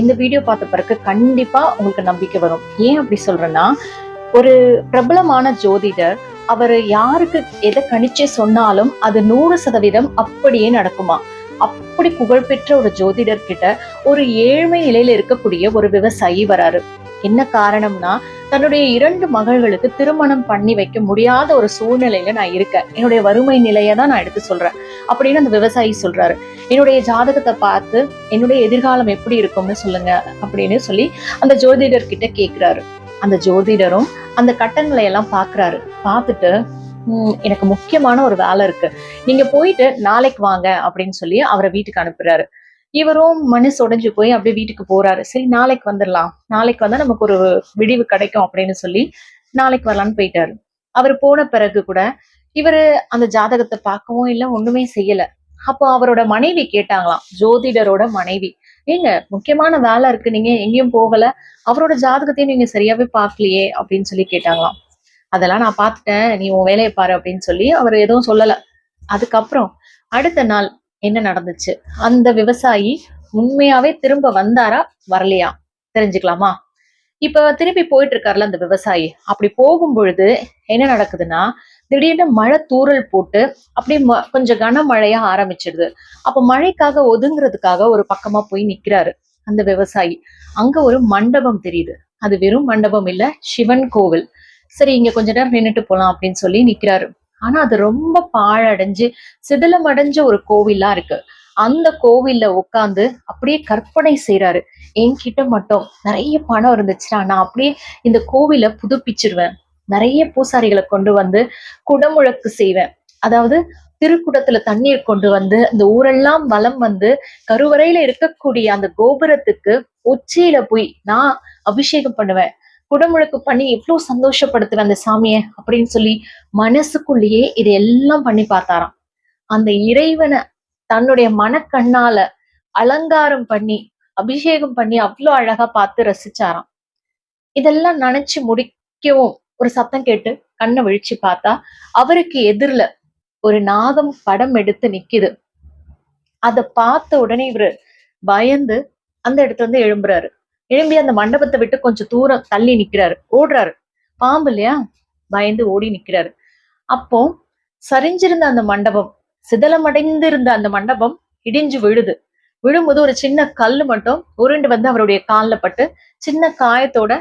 இந்த வீடியோ பார்த்த பிறகு கண்டிப்பா உங்களுக்கு நம்பிக்கை வரும். ஏன் அப்படி சொல்றேன்னா, ஒரு பிரபலமான ஜோதிடர் அவர் யாருக்கு எதை கணிச்சு சொன்னாலும் அது 100% அப்படியே நடக்குமா. அப்படி புகழ்பெற்ற ஒரு ஜோதிடர் கிட்ட ஒரு ஏழ்மை நிலையில இருக்கக்கூடிய ஒரு விவசாயி வராரு. என்ன காரணம்னா, தன்னுடைய 2 மகள்களுக்கு திருமணம் பண்ணி வைக்க முடியாத ஒரு சூழ்நிலையில நான் இருக்கேன். என்னுடைய வறுமை நிலையை தான் நான் எடுத்து சொல்றேன் அப்படின்னு அந்த விவசாயி சொல்றாரு. என்னுடைய ஜாதகத்தை பார்த்து என்னுடைய எதிர்காலம் எப்படி இருக்கும்னு சொல்லுங்க அப்படின்னு சொல்லி அந்த ஜோதிடர் கிட்ட கேக்குறாரு. அந்த ஜோதிடரும் அந்த கட்டங்களை எல்லாம் பாக்குறாரு. பார்த்துட்டு எனக்கு முக்கியமான ஒரு வேலை இருக்கு, நீங்க போயிட்டு நாளைக்கு வாங்க அப்படின்னு சொல்லி அவரை வீட்டுக்கு அனுப்புறாரு. இவரும் மனசு உடைஞ்சு போய் அப்படியே வீட்டுக்கு போறாரு. சரி நாளைக்கு வந்துடலாம், நாளைக்கு வந்தா நமக்கு ஒரு விடிவு கிடைக்கும் அப்படின்னு சொல்லி நாளைக்கு வரலான்னு போயிட்டாரு. அவர் போன பிறகு கூட இவரு அந்த ஜாதகத்தை பார்க்கவும் இல்லை, ஒண்ணுமே செய்யல. அப்போ அவரோட மனைவி கேட்டாங்களாம், ஜோதிடரோட மனைவி, ஏங்க முக்கியமான வேலை இருக்கு, நீங்க எங்கேயும் போகல, அவரோட ஜாதகத்தையும் நீங்க சரியாவே பார்க்கலையே அப்படின்னு சொல்லி கேட்டாங்களாம். அதெல்லாம் நான் பார்த்துட்டேன், நீ உன் வேலையை பாரு அப்படின்னு சொல்லி அவர் எதுவும் சொல்லல. அதுக்கப்புறம் அடுத்த நாள் என்ன நடந்துச்சு, அந்த விவசாயி உண்மையாவே திரும்ப வந்தாரா வரலையா தெரிஞ்சுக்கலாமா? இப்ப திருப்பி போயிட்டு இருக்காருல அந்த விவசாயி, அப்படி போகும் பொழுது என்ன நடக்குதுன்னா, திடீர்னு மழை தூறல் போட்டு அப்படியே கொஞ்சம் கனமழையா ஆரம்பிச்சிடுது. அப்ப மழைக்காக ஒதுங்குறதுக்காக ஒரு பக்கமா போய் நிக்கிறாரு அந்த விவசாயி. அங்க ஒரு மண்டபம் தெரியுது. அது வெறும் மண்டபம் இல்ல, சிவன் கோவில். சரி இங்க கொஞ்ச நேரம் நின்றுட்டு போலாம் அப்படின்னு சொல்லி நிக்கிறாரு. ஆனா அது ரொம்ப பாழடைஞ்சு சிதிலமடைஞ்ச ஒரு கோவிலா இருக்கு. அந்த கோவில்ல உட்கார்ந்து அப்படியே கற்பனை செய்யறாரு, என்கிட்ட மட்டும் நிறைய பணம் இருந்துச்சுன்னா நான் அப்படியே இந்த கோவிலை புதுப்பிச்சிருவேன், நிறைய பூசாரிகளை கொண்டு வந்து குடமுழக்கு செய்வேன். அதாவது திருக்குடத்துல தண்ணீர் கொண்டு வந்து அந்த ஊரெல்லாம் வலம் வந்து கருவறையில இருக்கக்கூடிய அந்த கோபுரத்துக்கு உச்சியில போய் நான் அபிஷேகம் பண்ணுவேன், குடமுழக்கு பண்ணி எவ்வளவு சந்தோஷப்படுத்துவேன் அந்த சாமிய அப்படின்னு சொல்லி மனசுக்குள்ளேயே இதையெல்லாம் பண்ணி பார்த்தாராம். அந்த இறைவனை தன்னுடைய மனக்கண்ணால அலங்காரம் பண்ணி அபிஷேகம் பண்ணி அவ்வளவு அழகா பார்த்து ரசிச்சாராம். இதெல்லாம் நினைச்சு முடிக்கவும் ஒரு சத்தம் கேட்டு கண்ணை விழிச்சு பார்த்தா அவருக்கு எதிரில ஒரு நாகம் படம் எடுத்து நிக்குது. அத பார்த்த உடனே இவரு பயந்து அந்த இடத்துல இருந்து எழும்புறாரு. எழும்பி அந்த மண்டபத்தை விட்டு கொஞ்சம் தூரம் தள்ளி நிக்கிறாரு, ஓடுறாரு. பாம்பு இல்லையா, பயந்து ஓடி நிக்கிறாரு. அப்போ சரிஞ்சிருந்த அந்த மண்டபம், சிதலமடைந்திருந்த அந்த மண்டபம் இடிஞ்சு விழுது. விழும்போது ஒரு சின்ன கல்லு மட்டும் உருண்டு வந்து அவருடைய காலில் பட்டு சின்ன காயத்தோட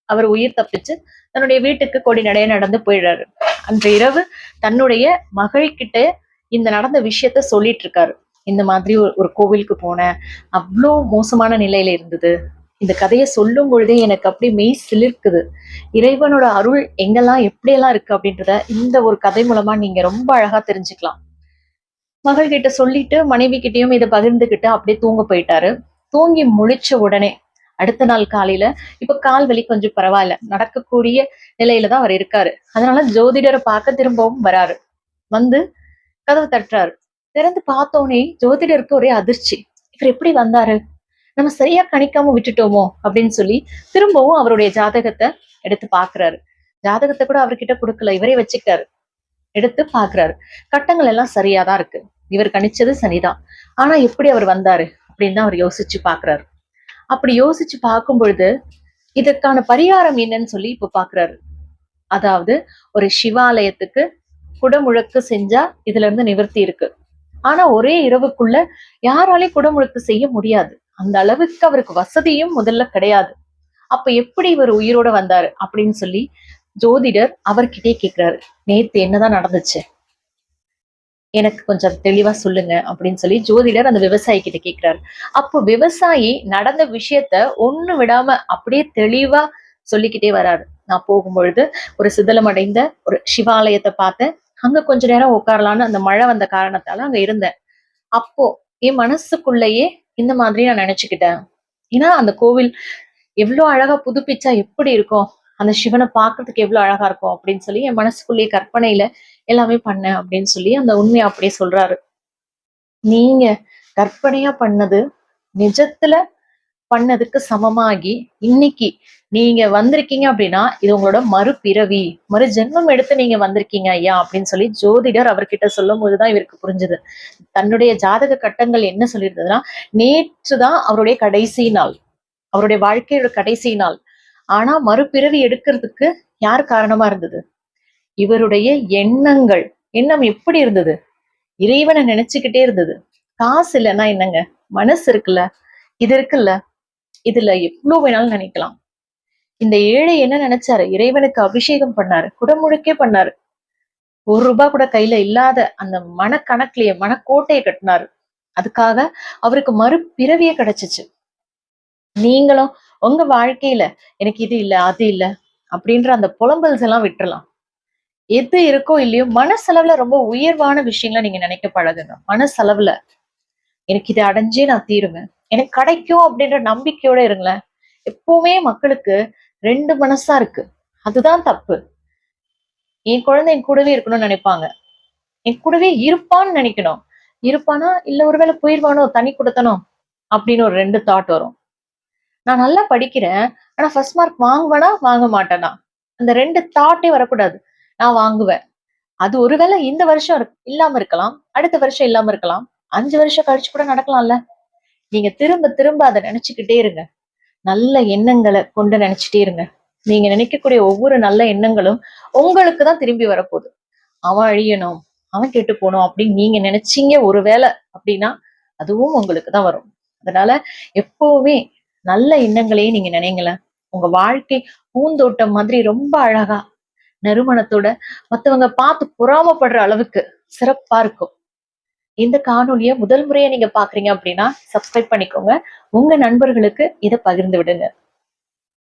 அவர் உயிர் தப்பிச்சு தன்னுடைய வீட்டுக்கு கொடி நடைய நடந்து போயிடுறாரு. அன்று இரவு தன்னுடைய மகள்கிட்ட இந்த நடந்த விஷயத்த சொல்லிட்டு இருக்காரு. இந்த மாதிரி ஒரு கோவிலுக்கு போனேன், அவ்வளோ மோசமான நிலையில இருந்தது. இந்த கதையை சொல்லும் பொழுதே எனக்கு அப்படியே மெய் சிலிர்க்குது. இறைவனோட அருள் எங்கெல்லாம் எப்படியெல்லாம் இருக்கு அப்படின்றத இந்த ஒரு கதை மூலமா நீங்க ரொம்ப அழகா தெரிஞ்சுக்கலாம். மகள் கிட்ட சொல்லிட்டு மனைவி கிட்டையும் இதை பகிர்ந்துகிட்டு அப்படியே தூங்க போயிட்டாரு. தூங்கி முழிச்ச உடனே அடுத்த நாள் காலையில இப்ப கால் வலி கொஞ்சம் பரவாயில்ல, நடக்கக்கூடிய நிலையில தான் அவர் இருக்காரு. அதனால ஜோதிடரை பார்க்க திரும்பவும் வராரு. வந்து கதவு தட்டுறாரு. திறந்து பார்த்தோன்னே ஜோதிடருக்கு ஒரே அதிர்ச்சி. இவர் எப்படி வந்தாரு, நம்ம சரியா கணிக்காம விட்டுட்டோமோ அப்படின்னு சொல்லி திரும்பவும் அவருடைய ஜாதகத்தை எடுத்து பாக்குறாரு. ஜாதகத்தை கூட அவர்கிட்ட கொடுக்கல, இவரே வச்சுக்கிட்டாரு. எடுத்து பாக்குறாரு. கட்டங்கள் எல்லாம் சரியாதான் இருக்கு, இவர் கணிச்சது சனிதான். ஆனா எப்படி அவர் வந்தாரு அப்படின்னு தான் அவர் யோசிச்சு பாக்குறாரு. அப்படி யோசிச்சு பார்க்கும் பொழுது இதற்கான பரிகாரம் என்னன்னு சொல்லி இப்ப பாக்குறாரு. அதாவது ஒரு சிவாலயத்துக்கு குடமுழக்கு செஞ்சா இதுல இருந்து நிவர்த்தி இருக்கு. ஆனா ஒரே இரவுக்குள்ள யாராலையும் குடமுழுக்கு செய்ய முடியாது, அந்த அளவுக்கு அவருக்கு வசதியும் முதல்ல கிடையாது. அப்ப எப்படி இவர் உயிரோட வந்தாரு அப்படின்னு சொல்லி ஜோதிடர் அவர்கிட்டே கேக்குறாரு, நேத்து என்னதான் நடந்துச்சு, எனக்கு கொஞ்சம் தெளிவா சொல்லுங்க அப்படின்னு சொல்லி ஜோதிடர் அந்த விவசாயி கிட்ட கேக்குறாரு. அப்போ விவசாயி நடந்த விஷயத்த ஒண்ணு விடாம அப்படியே தெளிவா சொல்லிக்கிட்டே வராரு. நான் போகும்பொழுது ஒரு சிதலமடைந்த ஒரு சிவாலயத்தை பார்த்தேன், அங்க கொஞ்ச நேரம் உட்காரலான்னு அந்த மழை வந்த காரணத்தால அங்க இருந்தேன். அப்போ என் மனசுக்குள்ளேயே இந்த மாதிரி நான் நினைச்சுக்கிட்டேன். ஏன்னா அந்த கோவில் எவ்வளவு அழகா புதுப்பிச்சா எப்படி இருக்கும், அந்த சிவனை பார்க்கறதுக்கு எவ்வளவு அழகா இருக்கும் அப்படின்னு சொல்லி என் மனசுக்குள்ளேயே கற்பனையில எல்லாமே பண்ணேன் அப்படின்னு சொல்லி அந்த உண்மையை அப்படியே சொல்றாரு. நீங்க கற்பனையா பண்ணது நிஜத்துல பண்ணதுக்கு சமமாகி இன்னைக்கு நீங்க வந்திருக்கீங்க அப்படின்னா இது உங்களோட மறுபிறவி, மறு ஜென்மம் எடுத்து நீங்க வந்திருக்கீங்க ஐயா அப்படின்னு சொல்லி ஜோதிடர் அவர்கிட்ட சொல்லும் போதுதான் இவருக்கு புரிஞ்சுது. தன்னுடைய ஜாதக கட்டங்கள் என்ன சொல்லியிருந்ததுன்னா, நேற்றுதான் அவருடைய கடைசி நாள். அவருடைய வாழ்க்கையோட கடைசி நாள். ஆனா மறுபிறவி எடுக்கிறதுக்கு யார் காரணமா இருந்தது? இவருடைய எண்ணங்கள். எண்ணம் எப்படி இருந்தது? இறைவனை நினைச்சுக்கிட்டே இருந்தது. காசு இல்லைன்னா என்னங்க, மனசு இருக்குல்ல, இது இருக்குல்ல, இதுல எவ்வளவு வேணாலும் நினைக்கலாம். இந்த ஏழை என்ன நினைச்சாரு? இறைவனுக்கு அபிஷேகம் பண்ணாரு, குடமுழுக்கே பண்ணாரு. ₹1 கூட கையில இல்லாத அந்த மனக்கணக்குலயே மனக்கோட்டையை கட்டினாரு. அதுக்காக அவருக்கு மறுபிறவியே கிடைச்சிச்சு. நீங்களும் உங்க வாழ்க்கையில எனக்கு இது இல்ல அது இல்ல அப்படின்ற அந்த புலம்பல்ஸ் எல்லாம் விட்டுறலாம். எது இருக்கோ இல்லையோ மனசளவுல ரொம்ப உயர்வான விஷயங்களை நீங்க நினைக்க பழகுங்க. மனசளவுல எனக்கு இதை அடைஞ்சே நான் தீருவேன், எனக்கு கிடைக்கும் அப்படின்ற நம்பிக்கையோட இருங்களேன். எப்பவுமே மக்களுக்கு 2 மனசா இருக்கு. அதுதான் தப்பு. என் குழந்தை என் கூடவே இருக்கணும்னு நினைப்பாங்க. என் கூடவே இருப்பான்னு நினைக்கணும். இருப்பானா இல்ல ஒருவேளை போயிருவானோ, தனி குடுத்தனோ அப்படின்னு ஒரு 2 தாட் வரும். நான் நல்லா படிக்கிறேன், ஆனா ஃபர்ஸ்ட் மார்க் வாங்குவேனா வாங்க மாட்டேனா, அந்த 2 தாட்டே வரக்கூடாது. நான் வாங்குவேன். அது ஒருவேளை இந்த வருஷம் இல்லாம இருக்கலாம், அடுத்த வருஷம் இல்லாம இருக்கலாம், 5 வருஷம் கழிச்சு கூட நடக்கலாம்ல. நீங்க திரும்ப திரும்ப அதை நினைச்சுக்கிட்டே இருங்க. நல்ல எண்ணங்களை கொண்டு நினைச்சிட்டே இருங்க. நீங்க நினைக்கக்கூடிய ஒவ்வொரு நல்ல எண்ணங்களும் உங்களுக்கு தான் திரும்பி வரப்போகுது. அவன் அழியணும், அவன் கெட்டு போகணும் அப்படின்னு நீங்க நினைச்சீங்க ஒருவேளை அப்படின்னா அதுவும் உங்களுக்கு தான் வரும். அதனால எப்பவுமே நல்ல எண்ணங்களையே நீங்க நினைங்களேன். உங்க வாழ்க்கை பூந்தோட்டம் மாதிரி ரொம்ப அழகா நறுமணத்தோட மத்தவங்க பார்த்து பொறாமப்படுற அளவுக்கு சிறப்பா இருக்கும். இந்த காணொலியை முதல் முறையா நீங்க பாக்குறீங்க அப்படின்னா சப்ஸ்கிரைப் பண்ணிக்கோங்க. உங்க நண்பர்களுக்கு இதை பகிர்ந்து விடுங்க.